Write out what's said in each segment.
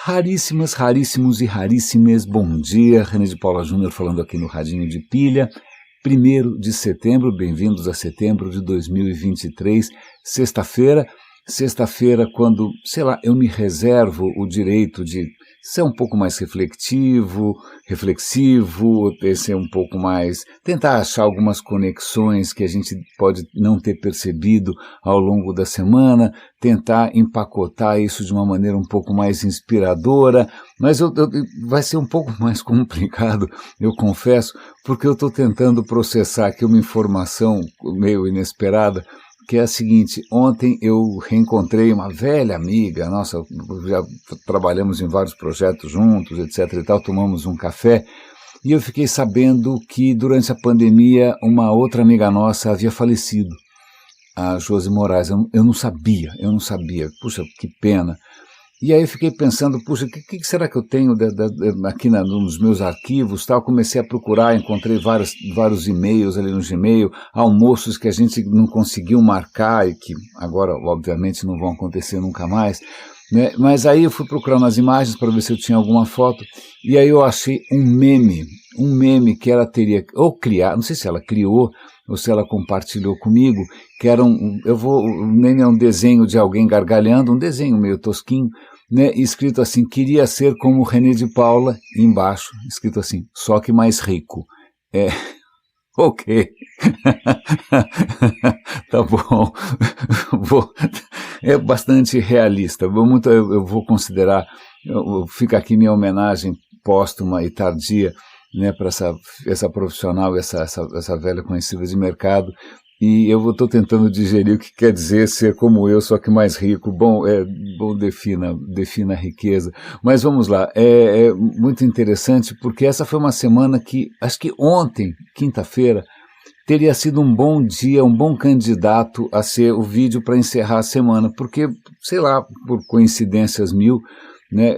Raríssimas, raríssimos e raríssimas, bom dia, René de Paula Júnior falando aqui no Radinho de Pilha, 1º de setembro, bem-vindos a setembro de 2023, sexta-feira quando, sei lá, eu me reservo o direito de ser um pouco mais reflexivo, ser um pouco mais, tentar achar algumas conexões que a gente pode não ter percebido ao longo da semana, tentar empacotar isso de uma maneira um pouco mais inspiradora, mas vai ser um pouco mais complicado, eu confesso, porque eu estou tentando processar aqui uma informação meio inesperada, que é a seguinte: ontem eu reencontrei uma velha amiga, nossa, já trabalhamos em vários projetos juntos, etc e tal, tomamos um café, e eu fiquei sabendo que durante a pandemia uma outra amiga nossa havia falecido, a Josi Moraes. Eu não sabia, puxa, que pena. E aí eu fiquei pensando, puxa, o que será que eu tenho aqui nos meus arquivos, tal? Comecei a procurar, encontrei vários e-mails ali no Gmail, almoços que a gente não conseguiu marcar e que agora, obviamente, não vão acontecer nunca mais, né? Mas aí eu fui procurar nas imagens para ver se eu tinha alguma foto, e aí eu achei um meme que ela teria, ou criar, não sei se ela criou, ou se ela compartilhou comigo, que era o meme é um desenho de alguém gargalhando, um desenho meio tosquinho, né, escrito assim: queria ser como o René de Paula, e embaixo, escrito assim, só que mais rico. Ok, tá bom, é bastante realista, eu vou considerar, fica aqui minha homenagem póstuma e tardia, né, para essa profissional, essa velha conhecida de mercado, e eu estou tentando digerir o que quer dizer ser como eu, só que mais rico. Bom, defina a riqueza. Mas vamos lá, é muito interessante, porque essa foi uma semana que, acho que ontem, quinta-feira, teria sido um bom dia, um bom candidato a ser o vídeo para encerrar a semana, porque, sei lá, por coincidências mil, né,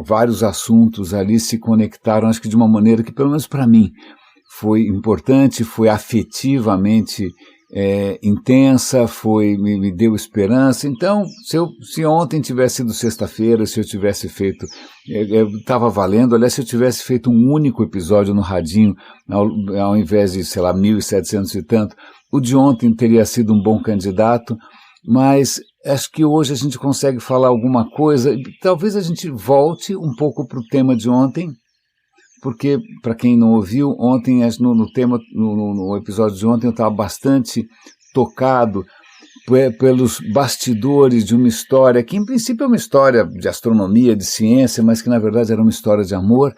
vários assuntos ali se conectaram, acho que de uma maneira que, pelo menos para mim, foi importante, foi afetivamente intensa, me deu esperança. Então, se ontem tivesse sido sexta-feira, se eu tivesse feito, estava valendo. Aliás, se eu tivesse feito um único episódio no Radinho, ao invés de, sei lá, 1.700 e tanto, o de ontem teria sido um bom candidato, mas acho que hoje a gente consegue falar alguma coisa, talvez a gente volte um pouco para o tema de ontem, porque, para quem não ouviu, ontem, no episódio de ontem, eu estava bastante tocado pelos bastidores de uma história que, em princípio, é uma história de astronomia, de ciência, mas que, na verdade, era uma história de amor.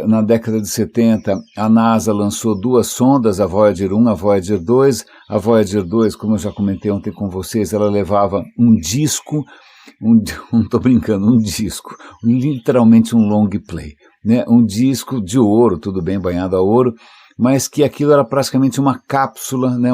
Na década de 70, a NASA lançou 2 sondas, a Voyager 1 e a Voyager 2. A Voyager 2, como eu já comentei ontem com vocês, ela levava um disco, não estou brincando, um disco, literalmente um long play, né? Um disco de ouro, tudo bem, banhado a ouro, mas que aquilo era praticamente uma cápsula, né?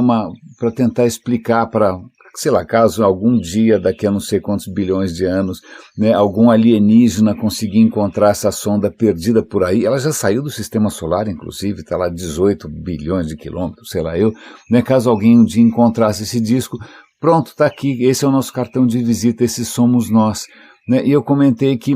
Para tentar explicar para, sei lá, caso algum dia, daqui a não sei quantos bilhões de anos, né, algum alienígena conseguir encontrar essa sonda perdida por aí. Ela já saiu do sistema solar, inclusive, está lá 18 bilhões de quilômetros, sei lá né? Caso alguém um dia encontrasse esse disco, pronto, está aqui, esse é o nosso cartão de visita, esses somos nós, né? E eu comentei que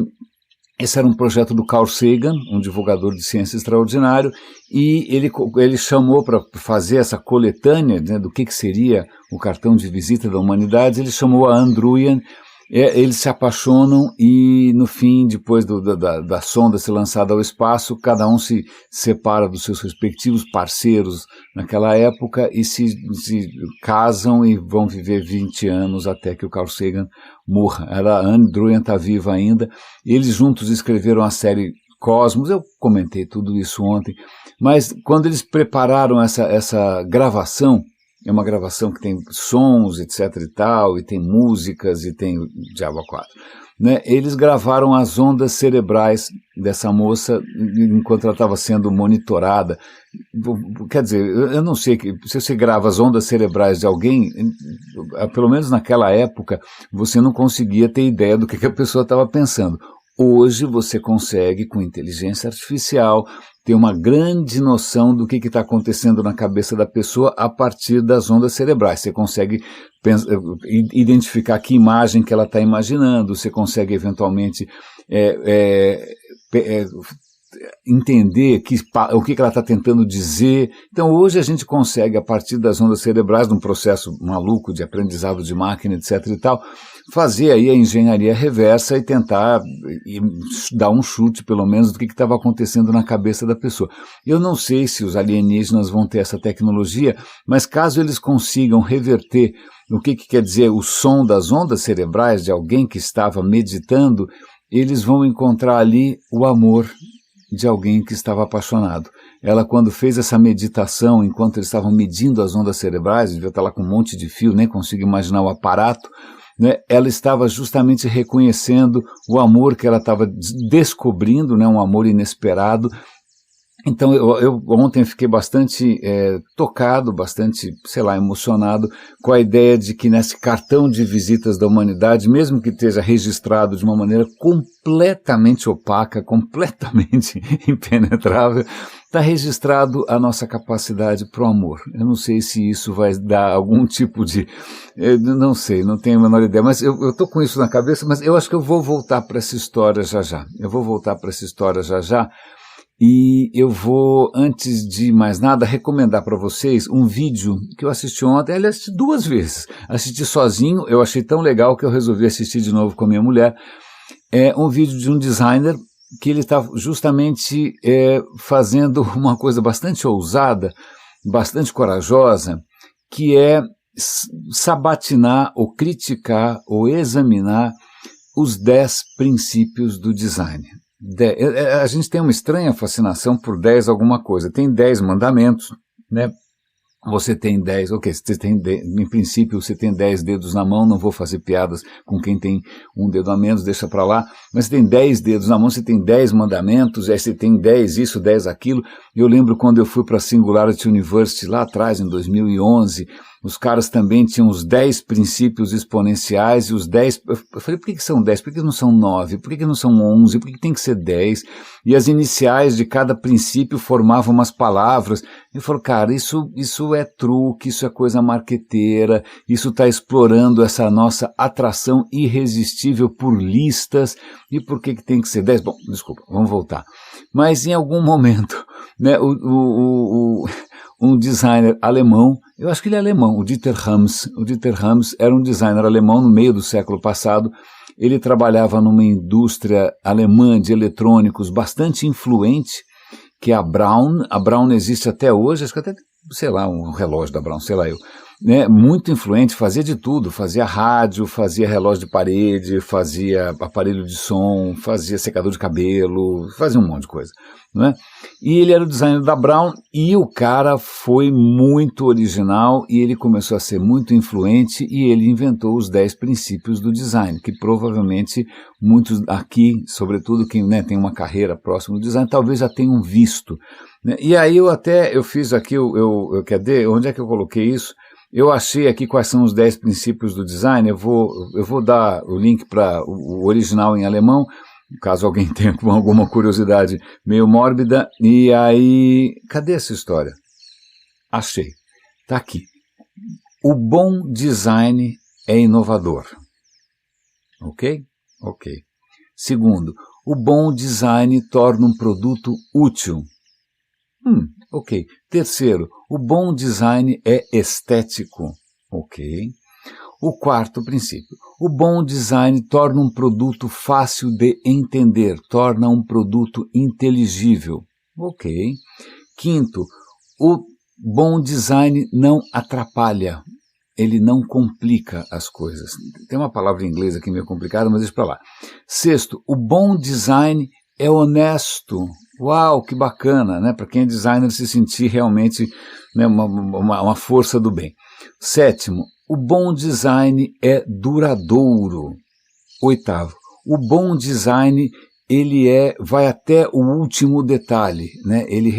esse era um projeto do Carl Sagan, um divulgador de ciência extraordinário, e ele chamou para fazer essa coletânea, né, do que seria o cartão de visita da humanidade. Ele chamou a Andruyan. Eles se apaixonam e, no fim, depois da sonda ser lançada ao espaço, cada um se separa dos seus respectivos parceiros naquela época e se casam e vão viver 20 anos até que o Carl Sagan morra. A Andruyan está viva ainda. Eles juntos escreveram a série Cosmos. Eu comentei tudo isso ontem, mas quando eles prepararam essa gravação, é uma gravação que tem sons, etc e tal, e tem músicas, e tem Diabo 4, né? Eles gravaram as ondas cerebrais dessa moça enquanto ela estava sendo monitorada. Quer dizer, eu não sei, se você grava as ondas cerebrais de alguém, pelo menos naquela época, você não conseguia ter ideia do que a pessoa estava pensando. Hoje você consegue, com inteligência artificial, ter uma grande noção do que está acontecendo na cabeça da pessoa a partir das ondas cerebrais. Você consegue identificar que imagem que ela está imaginando, você consegue eventualmente entender o que ela está tentando dizer. Então hoje a gente consegue, a partir das ondas cerebrais, num processo maluco de aprendizado de máquina, etc. e tal, fazer aí a engenharia reversa e tentar dar um chute, pelo menos, do que estava acontecendo na cabeça da pessoa. Eu não sei se os alienígenas vão ter essa tecnologia, mas caso eles consigam reverter o que quer dizer o som das ondas cerebrais de alguém que estava meditando, eles vão encontrar ali o amor de alguém que estava apaixonado. Ela, quando fez essa meditação, enquanto eles estavam medindo as ondas cerebrais, devia estar lá com um monte de fio, nem consigo imaginar o aparato, né? Ela estava justamente reconhecendo o amor que ela estava descobrindo, né? Um amor inesperado. Então eu ontem fiquei bastante tocado, bastante, sei lá, emocionado com a ideia de que nesse cartão de visitas da humanidade, mesmo que esteja registrado de uma maneira completamente opaca, completamente impenetrável, está registrado a nossa capacidade para o amor. Eu não sei se isso vai dar algum tipo de... não sei, não tenho a menor ideia, mas eu estou com isso na cabeça, mas eu acho que eu vou voltar para essa história já já. E eu vou, antes de mais nada, recomendar para vocês um vídeo que eu assisti ontem, aliás, assisti 2 vezes. Assisti sozinho, eu achei tão legal que eu resolvi assistir de novo com a minha mulher. É um vídeo de um designer que ele está justamente fazendo uma coisa bastante ousada, bastante corajosa, que é sabatinar ou criticar ou examinar os 10 princípios do design. A gente tem uma estranha fascinação por 10 alguma coisa. Tem 10 mandamentos, né? Você tem 10, ok, você tem em princípio você tem 10 dedos na mão, não vou fazer piadas com quem tem um dedo a menos, deixa pra lá, mas você tem 10 dedos na mão, você tem 10 mandamentos, aí você tem 10 isso, 10 aquilo. Eu lembro quando eu fui para a Singularity University lá atrás, em 2011, os caras também tinham os 10 princípios exponenciais e os 10... Eu falei, por que são 10? Por que não são 9? Por que não são 11? Por que tem que ser 10? E as iniciais de cada princípio formavam umas palavras. Eu falo, cara, isso é truque, isso é coisa marqueteira, isso está explorando essa nossa atração irresistível por listas. E por que tem que ser 10? Bom, desculpa, vamos voltar. Mas em algum momento, né, um designer alemão, eu acho que ele é alemão, o Dieter Rams. O Dieter Rams era um designer alemão no meio do século passado. Ele trabalhava numa indústria alemã de eletrônicos bastante influente, que é a Braun. A Braun existe até hoje, acho que até, sei lá, um relógio da Braun, sei lá eu. Né, muito influente, fazia de tudo, fazia rádio, fazia relógio de parede, fazia aparelho de som, fazia secador de cabelo, fazia um monte de coisa, né? E ele era o designer da Braun e o cara foi muito original e ele começou a ser muito influente e ele inventou os 10 princípios do design, que provavelmente muitos aqui, sobretudo quem, né, tem uma carreira próxima do design, talvez já tenham visto, né? E aí eu fiz aqui, cadê? Onde é que eu coloquei isso? Eu achei aqui quais são os 10 princípios do design, eu vou dar o link para o original em alemão, caso alguém tenha alguma curiosidade meio mórbida, e aí, cadê essa história? Achei, tá aqui. O bom design é inovador, ok? Ok. Segundo, o bom design torna um produto útil. Ok. Terceiro, o bom design é estético. Ok. O quarto princípio, o bom design torna um produto fácil de entender, torna um produto inteligível. Ok. Quinto, o bom design não atrapalha, ele não complica as coisas. Tem uma palavra em inglês aqui meio complicada, mas deixa pra lá. Sexto, o bom design é honesto. Uau, que bacana, né? Para quem é designer se sentir realmente, né, uma força do bem. Sétimo, o bom design é duradouro. Oitavo, o bom design vai até o último detalhe, né? Ele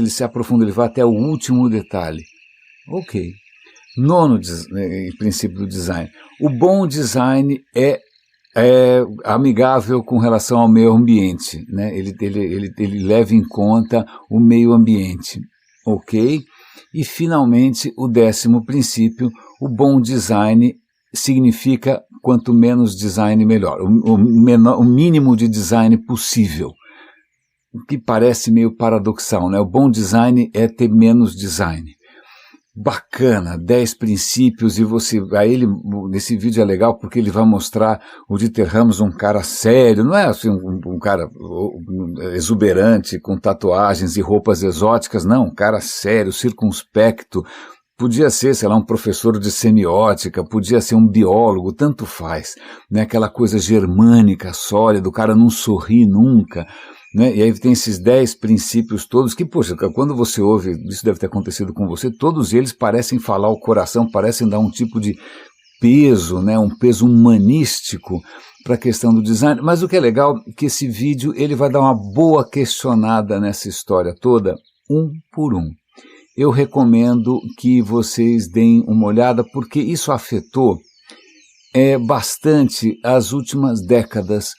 se aprofunda, ele vai até o último detalhe. Ok. Nono princípio do design, o bom design é amigável com relação ao meio ambiente, né? Ele leva em conta o meio ambiente, ok? E finalmente o 10º princípio, o bom design significa quanto menos design melhor, o mínimo de design possível, o que parece meio paradoxal, né? O bom design é ter menos design. Bacana, 10 princípios, e nesse vídeo é legal porque ele vai mostrar o Dieter Rams um cara sério, não é assim um cara exuberante, com tatuagens e roupas exóticas, não, um cara sério, circunspecto, podia ser, sei lá, um professor de semiótica, podia ser um biólogo, tanto faz, né? Aquela coisa germânica, sólida, o cara não sorri nunca, né? E aí tem esses 10 princípios todos que, poxa, quando você ouve, isso deve ter acontecido com você, todos eles parecem falar o coração, parecem dar um tipo de peso, né? Um peso humanístico para a questão do design. Mas o que é legal é que esse vídeo ele vai dar uma boa questionada nessa história toda, um por um. Eu recomendo que vocês deem uma olhada, porque isso afetou bastante as últimas décadas,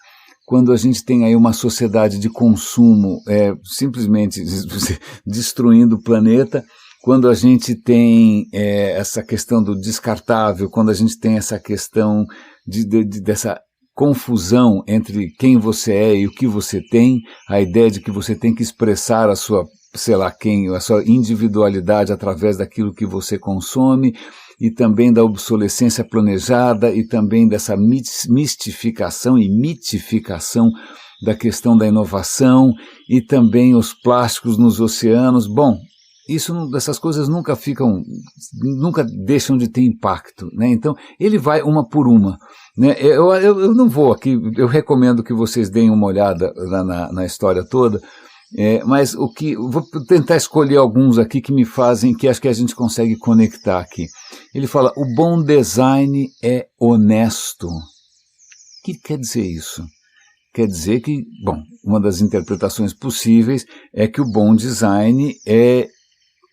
quando a gente tem aí uma sociedade de consumo simplesmente destruindo o planeta, quando a gente tem essa questão do descartável, quando a gente tem essa questão dessa confusão entre quem você é e o que você tem, a ideia de que você tem que expressar a sua, a sua individualidade através daquilo que você consome, e também da obsolescência planejada, e também dessa mistificação e mitificação da questão da inovação, e também os plásticos nos oceanos. Bom, essas coisas nunca deixam de ter impacto, né? Então, ele vai uma por uma, né? Eu não vou aqui, eu recomendo que vocês deem uma olhada na história toda, mas vou tentar escolher alguns aqui que me fazem, que acho que a gente consegue conectar aqui. Ele fala, o bom design é honesto. O que quer dizer isso? Quer dizer que, bom, uma das interpretações possíveis é que o bom design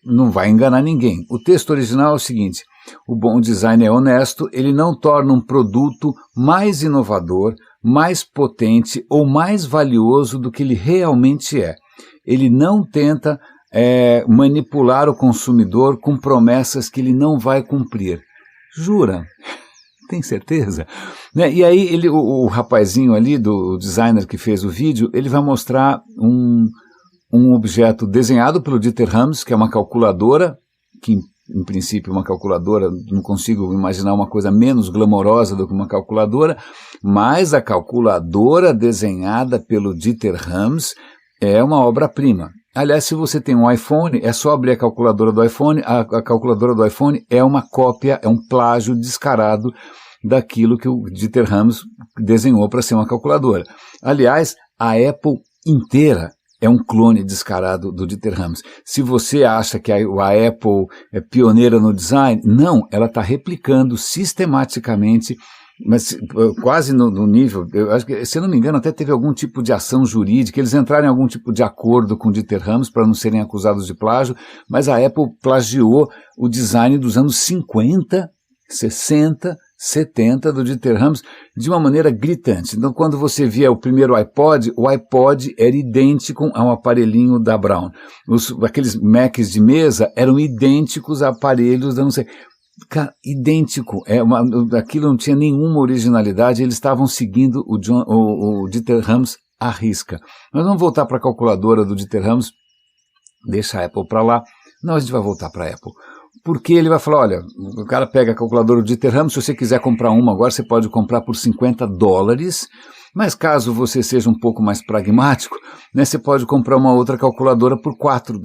não vai enganar ninguém. O texto original é o seguinte, o bom design é honesto, ele não torna um produto mais inovador, mais potente ou mais valioso do que ele realmente é. Ele não tenta manipular o consumidor com promessas que ele não vai cumprir. Jura? Tem certeza? Né? E aí o rapazinho ali, do designer que fez o vídeo, ele vai mostrar um objeto desenhado pelo Dieter Rams, que é uma calculadora, que em princípio uma calculadora, não consigo imaginar uma coisa menos glamourosa do que uma calculadora, mas a calculadora desenhada pelo Dieter Rams é uma obra-prima. Aliás, se você tem um iPhone, é só abrir a calculadora do iPhone, a calculadora do iPhone é uma cópia, é um plágio descarado daquilo que o Dieter Rams desenhou para ser uma calculadora. Aliás, a Apple inteira é um clone descarado do Dieter Rams. Se você acha que a Apple é pioneira no design, não, ela está replicando sistematicamente, mas quase no nível, eu acho que, se eu não me engano, até teve algum tipo de ação jurídica, eles entraram em algum tipo de acordo com o Dieter Rams para não serem acusados de plágio, mas a Apple plagiou o design dos anos 50, 60, 70 do Dieter Rams de uma maneira gritante. Então, quando você via o primeiro iPod, o iPod era idêntico a um aparelhinho da Brown. Aqueles Macs de mesa eram idênticos a aparelhos da não sei... Cara, idêntico, aquilo não tinha nenhuma originalidade, eles estavam seguindo o Dieter Rams à risca. Mas vamos voltar para a calculadora do Dieter Rams, deixa a Apple para lá, não, a gente vai voltar para a Apple. Porque ele vai falar, olha, o cara pega a calculadora do Dieter Rams, se você quiser comprar uma agora, você pode comprar por $50, mas caso você seja um pouco mais pragmático, né, você pode comprar uma outra calculadora por $4.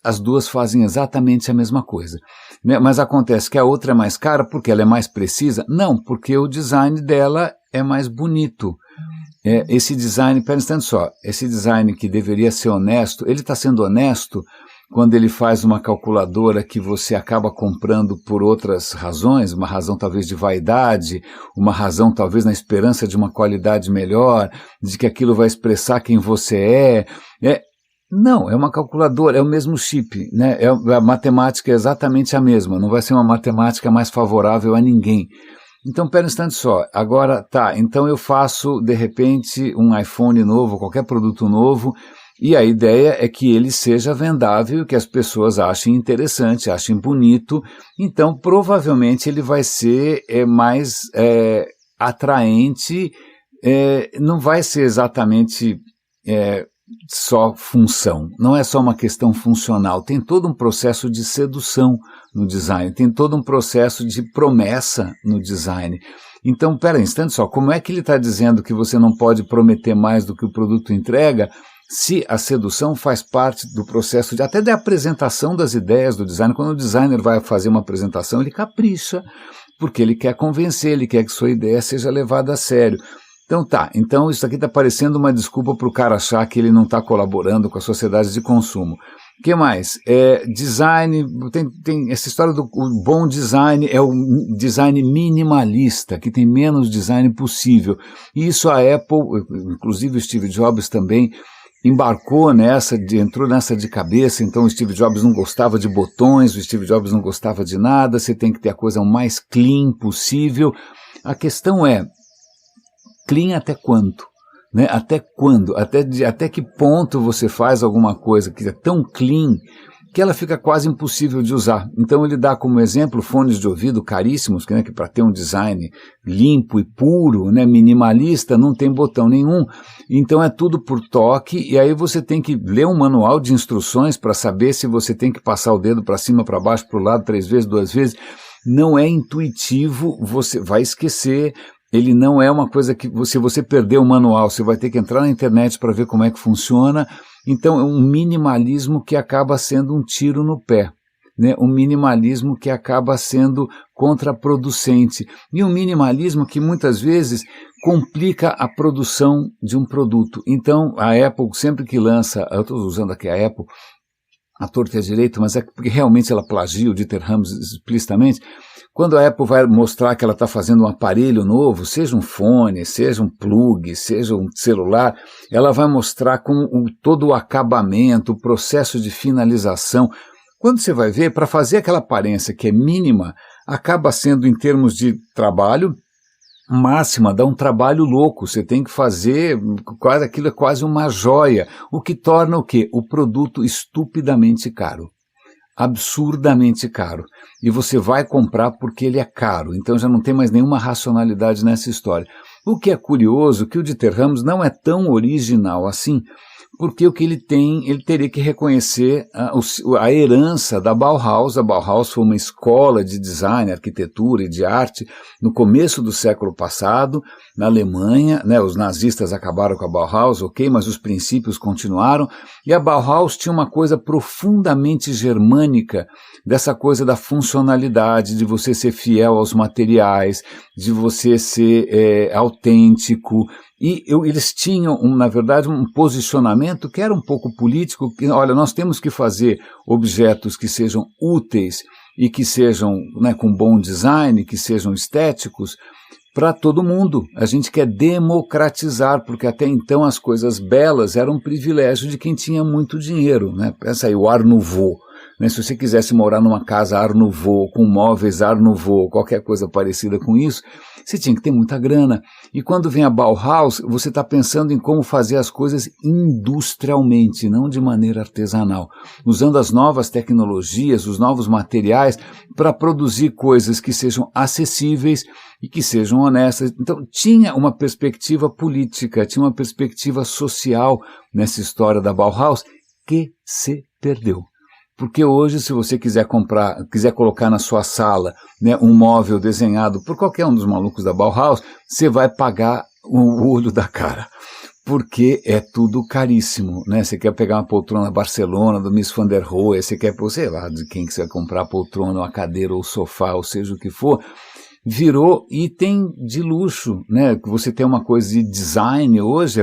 As duas fazem exatamente a mesma coisa. Né, mas acontece que a outra é mais cara porque ela é mais precisa? Não, porque o design dela é mais bonito. Esse design, pera um instante só, esse design que deveria ser honesto, ele está sendo honesto quando ele faz uma calculadora que você acaba comprando por outras razões, uma razão talvez de vaidade, uma razão talvez na esperança de uma qualidade melhor, de que aquilo vai expressar quem você é. Não, é uma calculadora, é o mesmo chip, né? A matemática é exatamente a mesma, não vai ser uma matemática mais favorável a ninguém. Então, pera um instante só, agora tá, então eu faço, de repente, um iPhone novo, qualquer produto novo, e a ideia é que ele seja vendável, que as pessoas achem interessante, achem bonito, então provavelmente ele vai ser mais atraente, não vai ser exatamente só função, não é só uma questão funcional, tem todo um processo de sedução no design, tem todo um processo de promessa no design. Então, pera um instante só, como é que ele está dizendo que você não pode prometer mais do que o produto entrega, se a sedução faz parte do processo até da apresentação das ideias do design? Quando o designer vai fazer uma apresentação, ele capricha, porque ele quer convencer, ele quer que sua ideia seja levada a sério. Então tá, então isso aqui está parecendo uma desculpa para o cara achar que ele não está colaborando com a sociedade de consumo. O que mais? Design, tem essa história do bom design, é o design minimalista, que tem menos design possível. E isso a Apple, inclusive o Steve Jobs também, embarcou entrou nessa de cabeça. Então o Steve Jobs não gostava de botões, o Steve Jobs não gostava de nada, você tem que ter a coisa o mais clean possível. A questão é, clean até quanto? Né? Até quando? Até que ponto você faz alguma coisa que é tão clean que ela fica quase impossível de usar? Então ele dá como exemplo fones de ouvido caríssimos, que para ter um design limpo e puro, né, minimalista, não tem botão nenhum. Então é tudo por toque, e aí você tem que ler um manual de instruções para saber se você tem que passar o dedo para cima, para baixo, para o lado, 3 vezes, 2 vezes. Não é intuitivo, você vai esquecer. Ele não é uma coisa que, se você perder o manual, você vai ter que entrar na internet para ver como é que funciona. Então é um minimalismo que acaba sendo um tiro no pé, né? Um minimalismo que acaba sendo contraproducente. E um minimalismo que muitas vezes complica a produção de um produto. Então a Apple, sempre que lança, eu estou usando aqui a Apple, à torta e à direita, mas é porque realmente ela plagia o Dieter Rams explicitamente. Quando a Apple vai mostrar que ela está fazendo um aparelho novo, seja um fone, seja um plug, seja um celular, ela vai mostrar com todo o acabamento, o processo de finalização. Quando você vai ver, para fazer aquela aparência que é mínima, acaba sendo, em termos de trabalho, máxima, dá um trabalho louco. Você tem que fazer, aquilo é quase uma joia, o que torna o quê? O produto estupidamente caro. Absurdamente caro. E você vai comprar porque ele é caro. Então já não tem mais nenhuma racionalidade nessa história. O que é curioso, que o Dieter Rams não é tão original assim, porque o que ele tem, ele teria que reconhecer a herança da Bauhaus. A Bauhaus foi uma escola de design, arquitetura e de arte no começo do século passado, na Alemanha, né? Os nazistas acabaram com a Bauhaus, ok, mas os princípios continuaram, e a Bauhaus tinha uma coisa profundamente germânica, dessa coisa da funcionalidade, de você ser fiel aos materiais, de você ser autêntico. E eles tinham, na verdade, um posicionamento que era um pouco político, que, olha, nós temos que fazer objetos que sejam úteis e que sejam, né, com bom design, que sejam estéticos, para todo mundo. A gente quer democratizar, porque até então as coisas belas eram um privilégio de quem tinha muito dinheiro, né? Pensa aí, o Art Nouveau. Né? Se você quisesse morar numa casa Art Nouveau, com móveis Art Nouveau, qualquer coisa parecida com isso, você tinha que ter muita grana. E quando vem a Bauhaus, você está pensando em como fazer as coisas industrialmente, não de maneira artesanal, usando as novas tecnologias, os novos materiais, para produzir coisas que sejam acessíveis e que sejam honestas. Então tinha uma perspectiva política, tinha uma perspectiva social nessa história da Bauhaus que se perdeu. Porque hoje, se você quiser colocar na sua sala, né, um móvel desenhado por qualquer um dos malucos da Bauhaus, você vai pagar o olho da cara. Porque é tudo caríssimo, né? Você quer pegar uma poltrona Barcelona, do Mies van der Rohe, você quer, sei lá, de quem que você vai comprar a poltrona, uma cadeira ou sofá, ou seja o que for, virou item de luxo, né? Que você tem uma coisa de design hoje,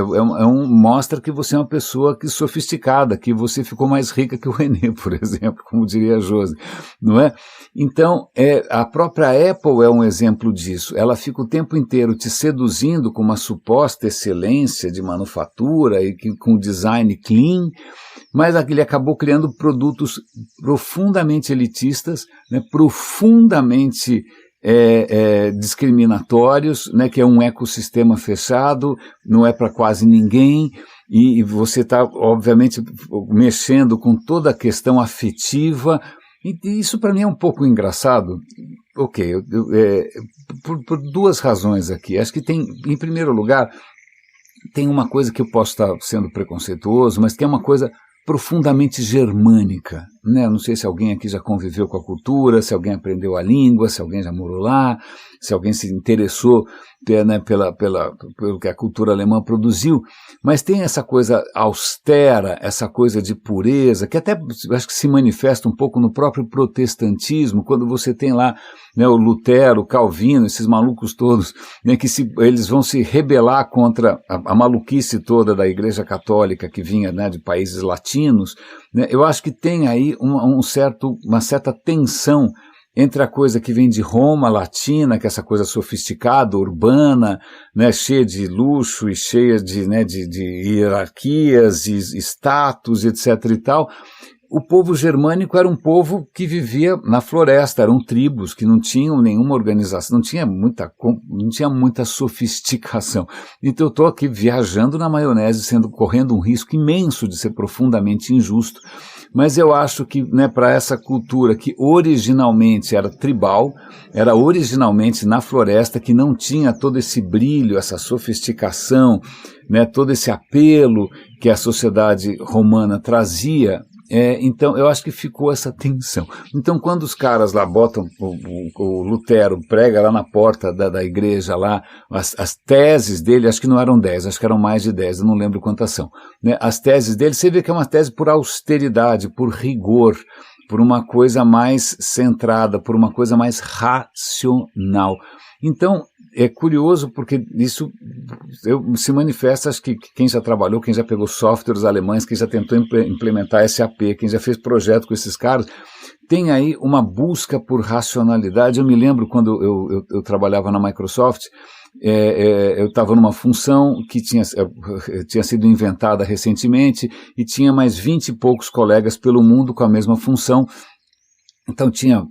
mostra que você é uma pessoa sofisticada, que você ficou mais rica que o René, por exemplo, como diria a Josi, não é? Então, a própria Apple é um exemplo disso. Ela fica o tempo inteiro te seduzindo com uma suposta excelência de manufatura e com design clean, mas ele acabou criando produtos profundamente elitistas, né? Profundamente discriminatórios, né, que é um ecossistema fechado, não é para quase ninguém, e você está, obviamente, mexendo com toda a questão afetiva, e isso para mim é um pouco engraçado. Ok, por duas razões aqui. Acho que tem, em primeiro lugar, tem uma coisa que eu posso estar sendo preconceituoso, mas que é uma coisa profundamente germânica, né? Não sei se alguém aqui já conviveu com a cultura, se alguém aprendeu a língua, se alguém já morou lá, se alguém se interessou, né, pelo que a cultura alemã produziu, mas tem essa coisa austera, essa coisa de pureza, que até acho que se manifesta um pouco no próprio protestantismo, quando você tem lá, né, o Lutero, o Calvino, esses malucos todos, né, que eles vão se rebelar contra a maluquice toda da Igreja Católica que vinha, né, de países latinos, né. Eu acho que tem aí uma certa tensão entre a coisa que vem de Roma latina, que é essa coisa sofisticada, urbana, né, cheia de luxo e cheia de, né, de hierarquias e status, etc. e tal. O povo germânico era um povo que vivia na floresta, eram tribos que não tinham nenhuma organização, não tinha muita sofisticação. Então eu estou aqui viajando na maionese, correndo um risco imenso de ser profundamente injusto, mas eu acho que, né, para essa cultura que originalmente era tribal, era originalmente na floresta, que não tinha todo esse brilho, essa sofisticação, né, todo esse apelo que a sociedade romana trazia, então eu acho que ficou essa tensão. Então quando os caras lá botam, o Lutero prega lá na porta da igreja lá, as teses dele, acho que não eram 10, acho que eram mais de 10, eu não lembro quantas são, né? As teses dele, você vê que é uma tese por austeridade, por rigor, por uma coisa mais centrada, por uma coisa mais racional. Então, é curioso porque isso se manifesta, acho que quem já trabalhou, quem já pegou softwares alemães, quem já tentou implementar SAP, quem já fez projeto com esses caras, tem aí uma busca por racionalidade. Eu me lembro quando eu trabalhava na Microsoft, eu estava numa função que tinha sido inventada recentemente e tinha mais 20 e poucos colegas pelo mundo com a mesma função. Então tinha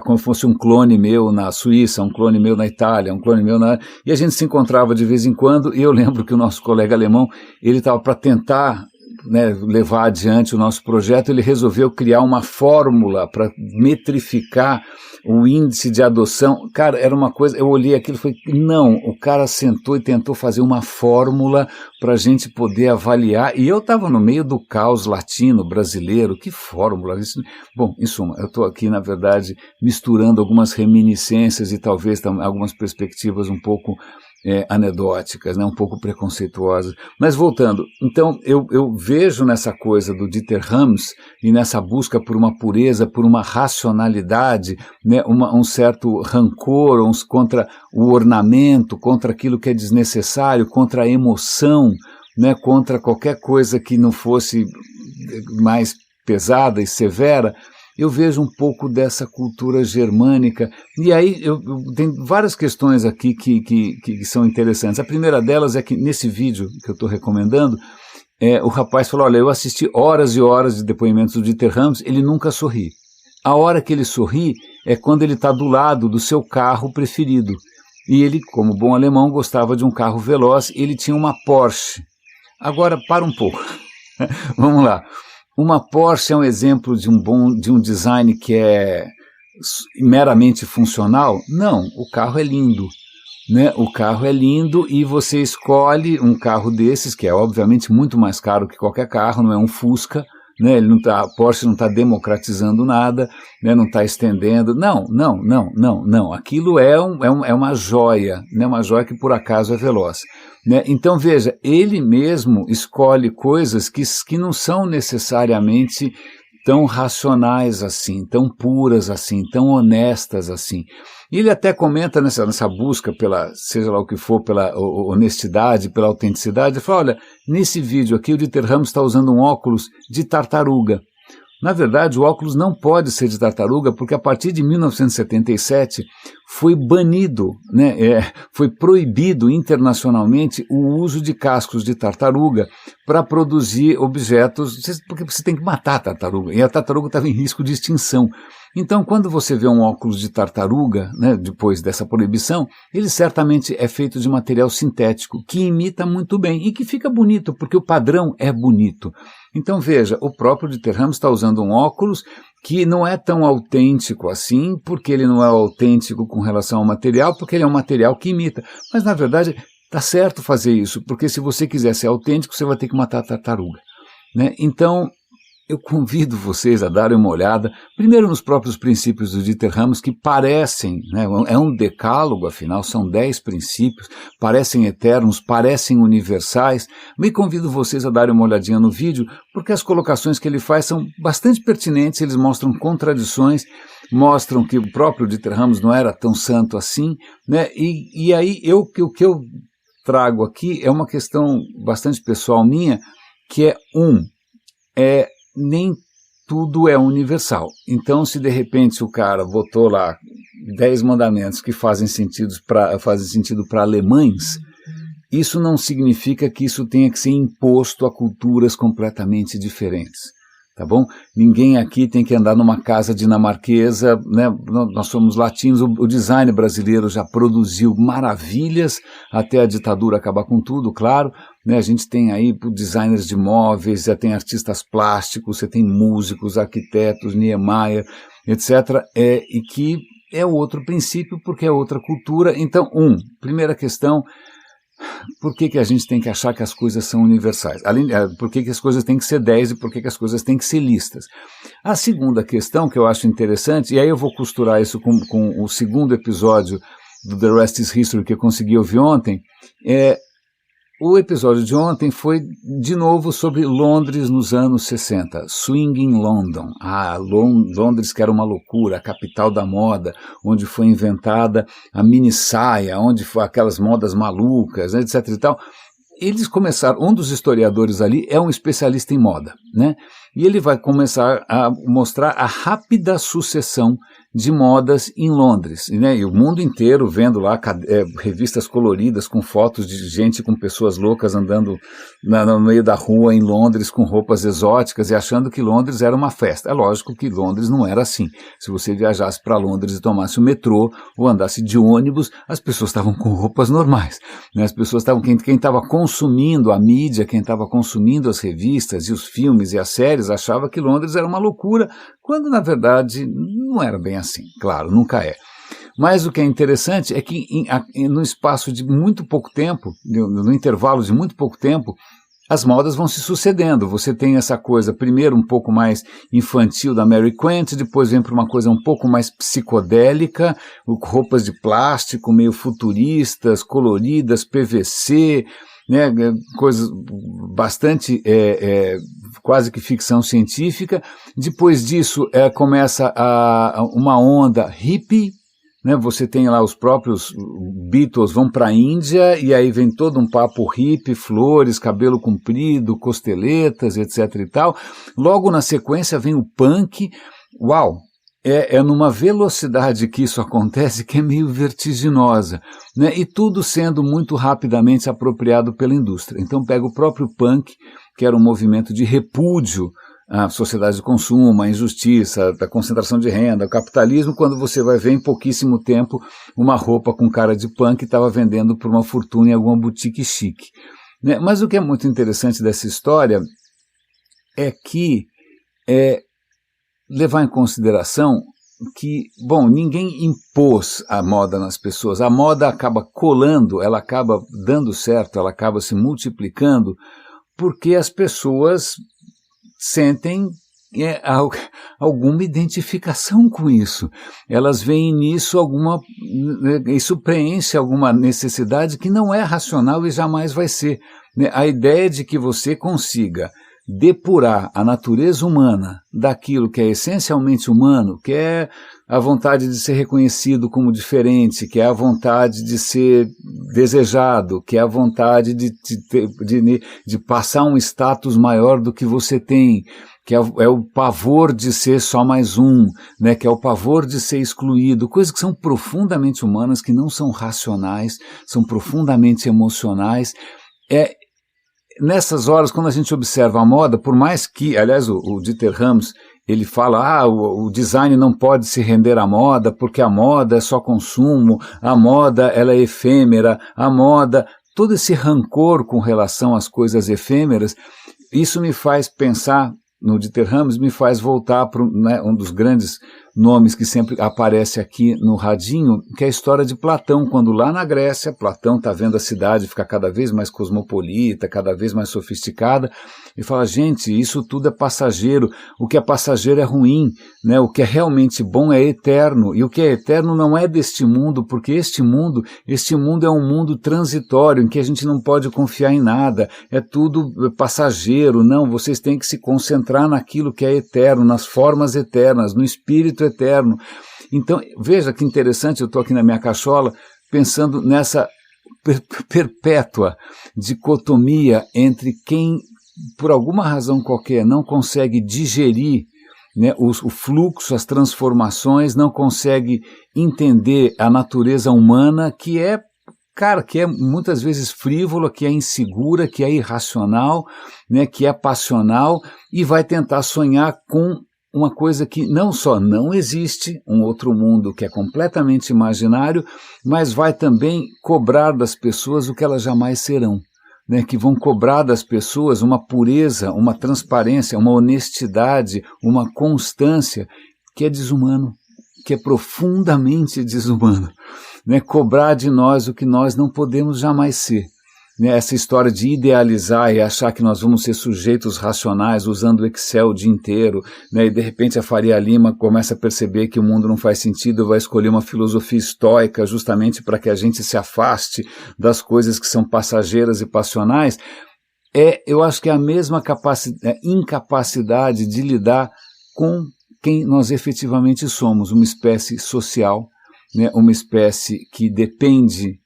como se fosse um clone meu na Suíça, um clone meu na Itália, um clone meu na... E a gente se encontrava de vez em quando, e eu lembro que o nosso colega alemão, ele estava para tentar, né, levar adiante o nosso projeto, ele resolveu criar uma fórmula para metrificar o índice de adoção. Cara, era uma coisa, eu olhei aquilo e falei, não, o cara sentou e tentou fazer uma fórmula para a gente poder avaliar, e eu estava no meio do caos latino, brasileiro, que fórmula? Isso... Bom, em suma, eu estou aqui, na verdade, misturando algumas reminiscências e talvez algumas perspectivas um pouco anedóticas, né, um pouco preconceituosas. Mas voltando, então eu vejo nessa coisa do Dieter Rams e nessa busca por uma pureza, por uma racionalidade, né, um certo rancor contra o ornamento, contra aquilo que é desnecessário, contra a emoção, né, contra qualquer coisa que não fosse mais pesada e severa. Eu vejo um pouco dessa cultura germânica, e aí tem várias questões aqui que são interessantes. A primeira delas é que nesse vídeo que eu estou recomendando, o rapaz falou, olha, eu assisti horas e horas de depoimentos do Dieter Rams, ele nunca sorri. A hora que ele sorri é quando ele está do lado do seu carro preferido. E ele, como bom alemão, gostava de um carro veloz, ele tinha uma Porsche. Agora, para um pouco. Vamos lá. Uma Porsche é um exemplo de um design que é meramente funcional? Não, o carro é lindo, né? O carro é lindo e você escolhe um carro desses, que é obviamente muito mais caro que qualquer carro, não é um Fusca, né? A Porsche não está democratizando nada, né? Não está estendendo, não. Aquilo é uma joia, né? Uma joia que por acaso é veloz. Né? Então veja, ele mesmo escolhe coisas que não são necessariamente tão racionais assim, tão puras assim, tão honestas assim. E ele até comenta nessa busca pela, seja lá o que for, pela honestidade, pela autenticidade, ele fala, olha, nesse vídeo aqui o Dieter Rams está usando um óculos de tartaruga. Na verdade, o óculos não pode ser de tartaruga, porque a partir de 1977 foi banido, né, foi proibido internacionalmente o uso de cascos de tartaruga, para produzir objetos, porque você tem que matar a tartaruga, e a tartaruga estava em risco de extinção. Então, quando você vê um óculos de tartaruga, né, depois dessa proibição, ele certamente é feito de material sintético, que imita muito bem e que fica bonito, porque o padrão é bonito. Então, veja, o próprio Dieter Rams está usando um óculos que não é tão autêntico assim, porque ele não é autêntico com relação ao material, porque ele é um material que imita. Mas, na verdade, está certo fazer isso, porque se você quiser ser autêntico, você vai ter que matar a tartaruga, né? Então, eu convido vocês a darem uma olhada, primeiro nos próprios princípios do Dieter Rams, que parecem, né, é um decálogo, afinal, são 10 princípios, parecem eternos, parecem universais. Me convido vocês a darem uma olhadinha no vídeo, porque as colocações que ele faz são bastante pertinentes, eles mostram contradições, mostram que o próprio Dieter Rams não era tão santo assim, né? E aí o que eu trago aqui é uma questão bastante pessoal minha, que nem tudo é universal. Então, se de repente o cara botou lá 10 mandamentos que fazem sentido para alemães, isso não significa que isso tenha que ser imposto a culturas completamente diferentes. Tá bom? Ninguém aqui tem que andar numa casa dinamarquesa, né? Nós somos latinos, o design brasileiro já produziu maravilhas até a ditadura acabar com tudo, claro, né? A gente tem aí designers de móveis, já tem artistas plásticos, você tem músicos, arquitetos, Niemeyer, etc. E que é outro princípio porque é outra cultura. Então, primeira questão, por que a gente tem que achar que as coisas são universais? Por que as coisas têm que ser 10 e por que as coisas têm que ser listas? A segunda questão que eu acho interessante, e aí eu vou costurar isso com o segundo episódio do The Rest is History que eu consegui ouvir ontem, o episódio de ontem foi, de novo, sobre Londres nos anos 60, Swinging London. Londres que era uma loucura, a capital da moda, onde foi inventada a mini saia, onde foi aquelas modas malucas, etc. e tal. Eles começaram, um dos historiadores ali é um especialista em moda, né? E ele vai começar a mostrar a rápida sucessão de modas em Londres, né? E o mundo inteiro vendo lá revistas coloridas com fotos de gente com pessoas loucas andando no meio da rua em Londres com roupas exóticas e achando que Londres era uma festa. É lógico que Londres não era assim. Se você viajasse para Londres e tomasse o metrô ou andasse de ônibus, as pessoas estavam com roupas normais, né? As pessoas estavam, quem estava consumindo a mídia, quem estava consumindo as revistas e os filmes e as séries achava que Londres era uma loucura, quando na verdade não era bem assim, claro, nunca é. Mas o que é interessante é que no espaço de muito pouco tempo, no intervalo de muito pouco tempo, as modas vão se sucedendo. Você tem essa coisa, primeiro um pouco mais infantil da Mary Quant, depois vem para uma coisa um pouco mais psicodélica, roupas de plástico meio futuristas, coloridas, PVC, né, coisas bastante quase que ficção científica. Depois disso começa uma onda hippie, né? Você tem lá os próprios Beatles vão para a Índia e aí vem todo um papo hippie, flores, cabelo comprido, costeletas, etc. e tal. Logo na sequência vem o punk. Uau! É numa velocidade que isso acontece que é meio vertiginosa, né? E tudo sendo muito rapidamente apropriado pela indústria. Então pega o próprio punk, que era um movimento de repúdio à sociedade de consumo, à injustiça, à concentração de renda, ao capitalismo, quando você vai ver em pouquíssimo tempo uma roupa com cara de punk estava vendendo por uma fortuna em alguma boutique chique, né? Mas o que é muito interessante dessa história é que levar em consideração que, bom, ninguém impôs a moda nas pessoas, a moda acaba colando, ela acaba dando certo, ela acaba se multiplicando, porque as pessoas sentem alguma identificação com isso, elas veem nisso isso preenche alguma necessidade que não é racional e jamais vai ser, né? A ideia de que você consiga depurar a natureza humana daquilo que é essencialmente humano, que é a vontade de ser reconhecido como diferente, que é a vontade de ser desejado, que é a vontade de passar um status maior do que você tem, que é o pavor de ser só mais um, né, que é o pavor de ser excluído, coisas que são profundamente humanas, que não são racionais, são profundamente emocionais. nessas horas, quando a gente observa a moda, por mais que, aliás, o Dieter Rams, ele fala, o design não pode se render à moda, porque a moda é só consumo, a moda ela é efêmera, a moda, todo esse rancor com relação às coisas efêmeras, isso me faz pensar, no Dieter Rams, me faz voltar para um dos grandes nomes que sempre aparece aqui no radinho, que é a história de Platão, quando lá na Grécia, Platão está vendo a cidade ficar cada vez mais cosmopolita, cada vez mais sofisticada, e fala, gente, isso tudo é passageiro, o que é passageiro é ruim, né? O que é realmente bom é eterno, e o que é eterno não é deste mundo, porque este mundo é um mundo transitório, em que a gente não pode confiar em nada, é tudo passageiro, não, vocês têm que se concentrar naquilo que é eterno, nas formas eternas, no espírito eterno. Então, veja que interessante, eu estou aqui na minha cachola, pensando nessa perpétua dicotomia entre quem, por alguma razão qualquer, não consegue digerir, né, o fluxo, as transformações, não consegue entender a natureza humana, que é, cara, que é muitas vezes frívola, que é insegura, que é irracional, né, que é passional, e vai tentar sonhar com uma coisa que não só não existe, um outro mundo que é completamente imaginário, mas vai também cobrar das pessoas o que elas jamais serão, né, que vão cobrar das pessoas uma pureza, uma transparência, uma honestidade, uma constância que é desumano, que é profundamente desumano, né, cobrar de nós o que nós não podemos jamais ser. Essa história de idealizar e achar que nós vamos ser sujeitos racionais usando o Excel o dia inteiro, né, e de repente a Faria Lima começa a perceber que o mundo não faz sentido, vai escolher uma filosofia estoica justamente para que a gente se afaste das coisas que são passageiras e passionais, eu acho que é a mesma incapacidade de lidar com quem nós efetivamente somos, uma espécie social, né, uma espécie que depende,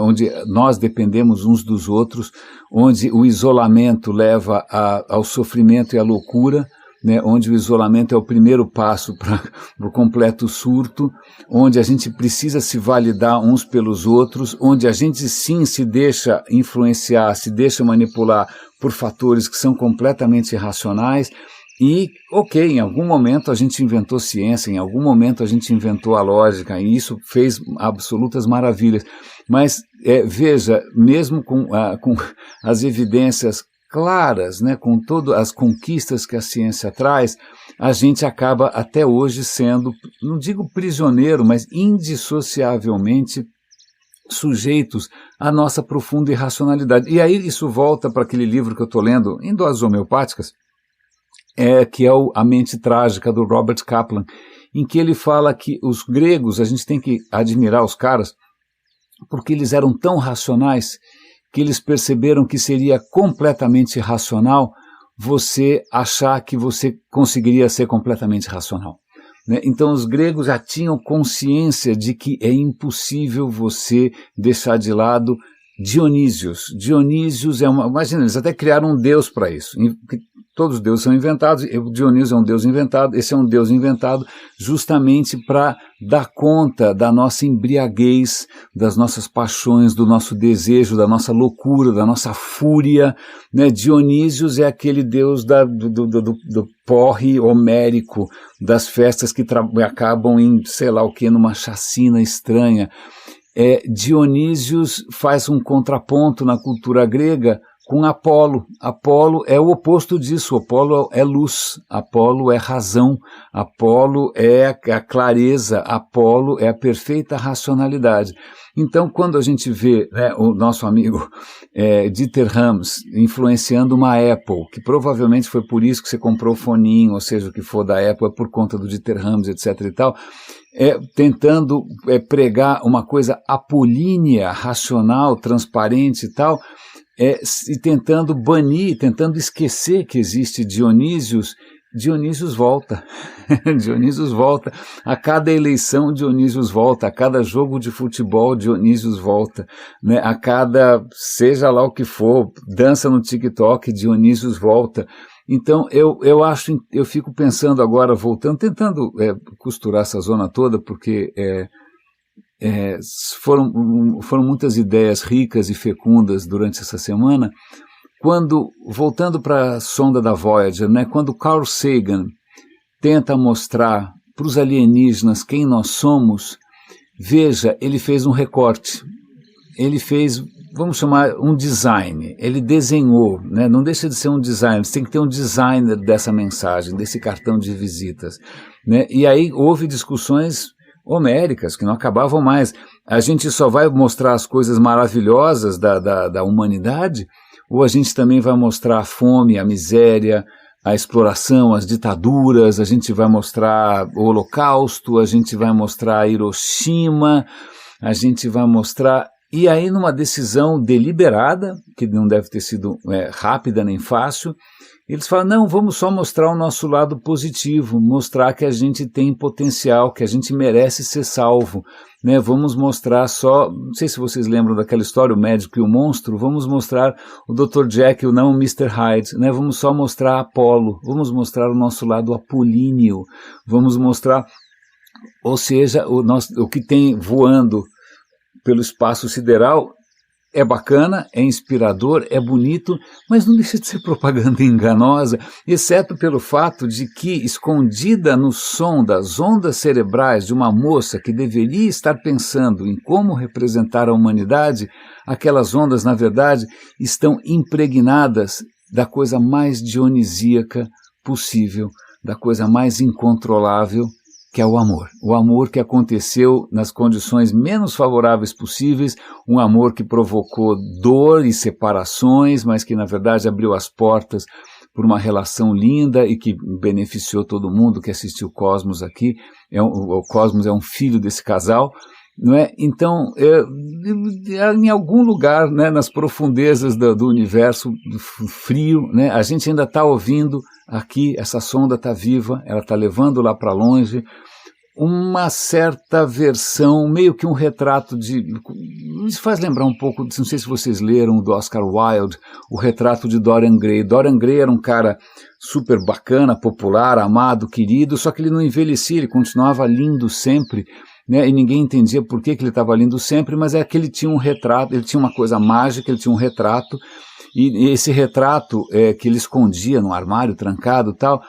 onde nós dependemos uns dos outros, onde o isolamento leva ao sofrimento e à loucura, né, onde o isolamento é o primeiro passo para o completo surto, onde a gente precisa se validar uns pelos outros, onde a gente sim se deixa influenciar, se deixa manipular por fatores que são completamente irracionais. E, ok, em algum momento a gente inventou ciência, em algum momento a gente inventou a lógica, e isso fez absolutas maravilhas. Mas, veja, mesmo com as evidências claras, né, com todas as conquistas que a ciência traz, a gente acaba até hoje sendo, não digo prisioneiro, mas indissociavelmente sujeitos à nossa profunda irracionalidade. E aí isso volta para aquele livro que eu estou lendo, em doses homeopáticas, que é A Mente Trágica, do Robert Kaplan, em que ele fala que os gregos, a gente tem que admirar os caras, porque eles eram tão racionais que eles perceberam que seria completamente irracional você achar que você conseguiria ser completamente racional, né? Então os gregos já tinham consciência de que é impossível você deixar de lado Dionísios. Dionísios imagina, eles até criaram um deus para isso. Todos os deuses são inventados, o Dionísio é um deus inventado, esse é um deus inventado justamente para dar conta da nossa embriaguez, das nossas paixões, do nosso desejo, da nossa loucura, da nossa fúria, né? Dionísios é aquele deus do porre homérico, das festas que acabam em, sei lá o que, numa chacina estranha. Dionísios faz um contraponto na cultura grega com Apolo. Apolo é o oposto disso. Apolo é luz, Apolo é razão, Apolo é a clareza, Apolo é a perfeita racionalidade. Então, quando a gente vê, né, o nosso amigo Dieter Rams influenciando uma Apple, que provavelmente foi por isso que você comprou o foninho, ou seja, o que for da Apple é por conta do Dieter Rams, etc. e tal, tentando pregar uma coisa apolínea, racional, transparente e tal, e tentando banir, tentando esquecer que existe Dionísios. Dionísios volta, Dionísios volta, a cada eleição Dionísios volta, a cada jogo de futebol Dionísios volta, né? A cada, seja lá o que for, dança no TikTok, Dionísios volta. Então eu fico pensando agora, voltando, tentando costurar essa zona toda, porque foram muitas ideias ricas e fecundas durante essa semana, voltando para a sonda da Voyager, né, quando Carl Sagan tenta mostrar para os alienígenas quem nós somos, veja, ele fez um recorte, ele fez, vamos chamar, um design, ele desenhou, né, não deixa de ser um design, você tem que ter um designer dessa mensagem, desse cartão de visitas, né, e aí houve discussões homéricas, que não acabavam mais. A gente só vai mostrar as coisas maravilhosas da humanidade, ou a gente também vai mostrar a fome, a miséria, a exploração, as ditaduras, a gente vai mostrar o Holocausto, a gente vai mostrar Hiroshima, a gente vai mostrar... E aí, numa decisão deliberada, que não deve ter sido rápida nem fácil, eles falam, não, vamos só mostrar o nosso lado positivo, mostrar que a gente tem potencial, que a gente merece ser salvo, né? Vamos mostrar só, não sei se vocês lembram daquela história, o médico e o monstro, vamos mostrar o Dr. Jekyll, não o Mr. Hyde, né? Vamos só mostrar Apolo, vamos mostrar o nosso lado apolíneo, vamos mostrar, ou seja, o que tem voando pelo espaço sideral é bacana, é inspirador, é bonito, mas não deixa de ser propaganda enganosa, exceto pelo fato de que, escondida no som das ondas cerebrais de uma moça que deveria estar pensando em como representar a humanidade, aquelas ondas, na verdade, estão impregnadas da coisa mais dionisíaca possível, da coisa mais incontrolável, que é o amor. O amor que aconteceu nas condições menos favoráveis possíveis, um amor que provocou dor e separações, mas que na verdade abriu as portas por uma relação linda e que beneficiou todo mundo que assistiu o Cosmos aqui. O Cosmos é um filho desse casal, não é? Então, em algum lugar, né, nas profundezas do universo frio, né, a gente ainda está ouvindo aqui, essa sonda está viva, ela está levando lá para longe uma certa versão, meio que um retrato de... Isso faz lembrar um pouco, não sei se vocês leram, do Oscar Wilde, o retrato de Dorian Gray. Dorian Gray era um cara super bacana, popular, amado, querido, só que ele não envelhecia, ele continuava lindo sempre, né, e ninguém entendia por que ele estava lindo sempre, mas é que ele tinha um retrato, ele tinha uma coisa mágica, ele tinha um retrato, e esse retrato que ele escondia no armário, trancado e tal,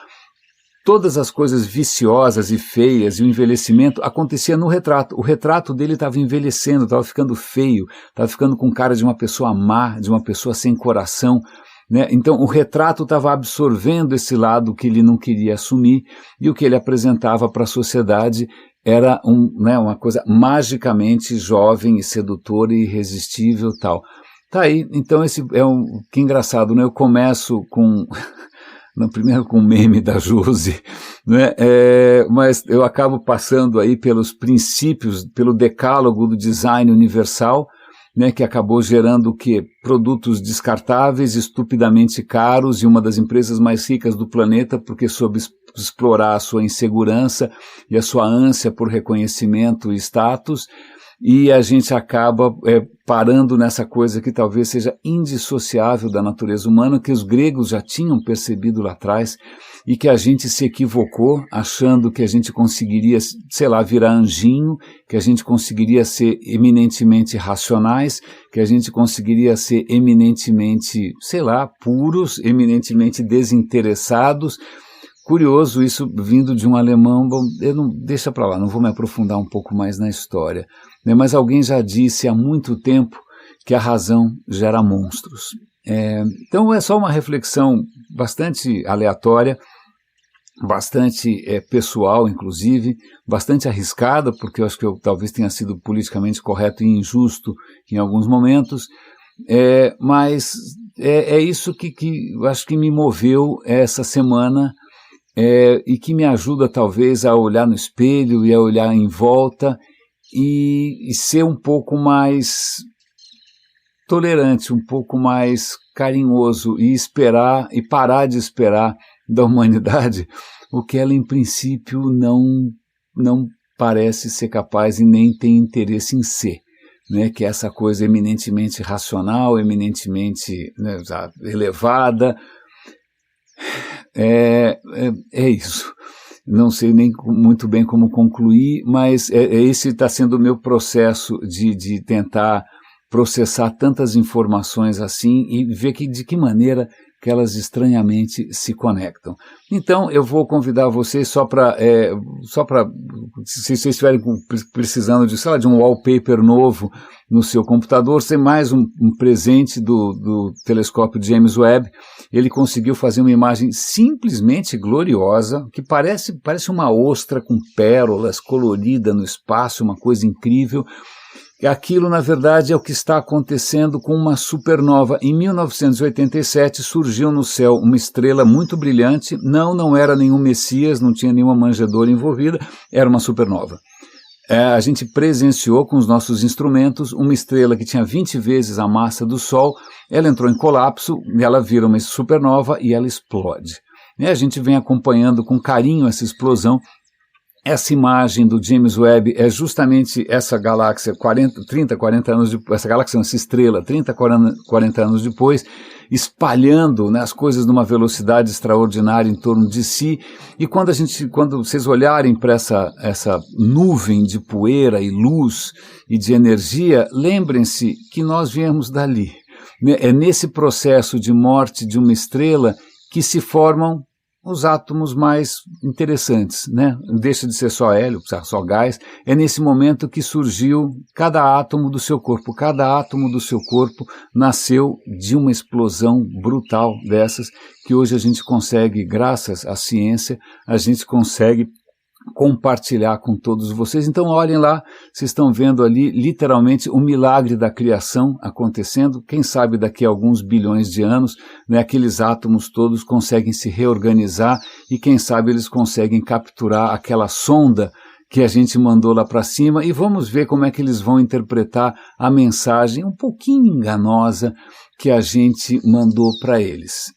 todas as coisas viciosas e feias e o envelhecimento acontecia no retrato. O retrato dele estava envelhecendo, estava ficando feio, estava ficando com cara de uma pessoa má, de uma pessoa sem coração, né? Então o retrato estava absorvendo esse lado que ele não queria assumir, e o que ele apresentava para a sociedade era uma coisa magicamente jovem e sedutora e irresistível e tal. Tá aí, então esse que engraçado, né? Eu começo com... primeiro com o meme da Josi, né? Mas eu acabo passando aí pelos princípios, pelo decálogo do design universal, né, que acabou gerando o quê? Produtos descartáveis, estupidamente caros, e uma das empresas mais ricas do planeta, porque soube explorar a sua insegurança e a sua ânsia por reconhecimento e status, e a gente acaba parando nessa coisa que talvez seja indissociável da natureza humana, que os gregos já tinham percebido lá atrás, e que a gente se equivocou, achando que a gente conseguiria, sei lá, virar anjinho, que a gente conseguiria ser eminentemente racionais, que a gente conseguiria ser eminentemente, sei lá, puros, eminentemente desinteressados. Curioso isso vindo de um alemão, bom, deixa para lá, não vou me aprofundar um pouco mais na história, né, mas alguém já disse há muito tempo que a razão gera monstros. Então é só uma reflexão bastante aleatória, bastante pessoal, inclusive, bastante arriscada, porque eu acho que eu talvez tenha sido politicamente correto e injusto em alguns momentos, mas é isso que eu acho que me moveu essa semana, e que me ajuda talvez a olhar no espelho e a olhar em volta e ser um pouco mais tolerante, um pouco mais carinhoso e esperar e parar de esperar da humanidade o que ela em princípio não parece ser capaz e nem tem interesse em ser, né, que é essa coisa eminentemente racional, eminentemente, né, elevada. É isso. Não sei nem muito bem como concluir, mas esse está sendo o meu processo de tentar processar tantas informações assim e ver de que maneira que elas estranhamente se conectam. Então, eu vou convidar vocês só para, se vocês estiverem precisando de, sei lá, de um wallpaper novo no seu computador, tem mais um presente do telescópio James Webb. Ele conseguiu fazer uma imagem simplesmente gloriosa, que parece uma ostra com pérolas colorida no espaço, uma coisa incrível. Aquilo, na verdade, é o que está acontecendo com uma supernova. Em 1987 surgiu no céu uma estrela muito brilhante, não era nenhum Messias, não tinha nenhuma manjedoura envolvida, era uma supernova. A gente presenciou com os nossos instrumentos uma estrela que tinha 20 vezes a massa do Sol, ela entrou em colapso, ela vira uma supernova e ela explode. A gente vem acompanhando com carinho essa explosão. Essa imagem do James Webb é justamente essa galáxia 30, 40 anos depois, essa estrela 30, 40 anos depois, espalhando, né, as coisas numa velocidade extraordinária em torno de si. E quando vocês olharem para essa nuvem de poeira e luz e de energia, lembrem-se que nós viemos dali. É nesse processo de morte de uma estrela que se formam os átomos mais interessantes, né? Deixa de ser só hélio, só gás. É nesse momento que surgiu cada átomo do seu corpo. Cada átomo do seu corpo nasceu de uma explosão brutal dessas, que hoje a gente consegue, graças à ciência, a gente consegue compartilhar com todos vocês. Então olhem lá, vocês estão vendo ali literalmente o milagre da criação acontecendo. Quem sabe daqui a alguns bilhões de anos, né, aqueles átomos todos conseguem se reorganizar e quem sabe eles conseguem capturar aquela sonda que a gente mandou lá para cima, e vamos ver como é que eles vão interpretar a mensagem um pouquinho enganosa que a gente mandou para eles.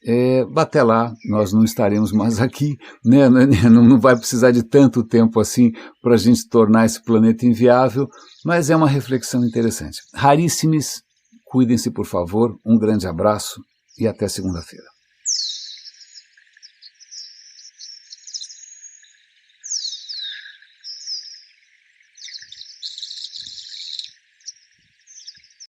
Até lá, nós não estaremos mais aqui, né? Não vai precisar de tanto tempo assim para a gente tornar esse planeta inviável, mas é uma reflexão interessante. Raríssimes, cuidem-se por favor, um grande abraço e até segunda-feira.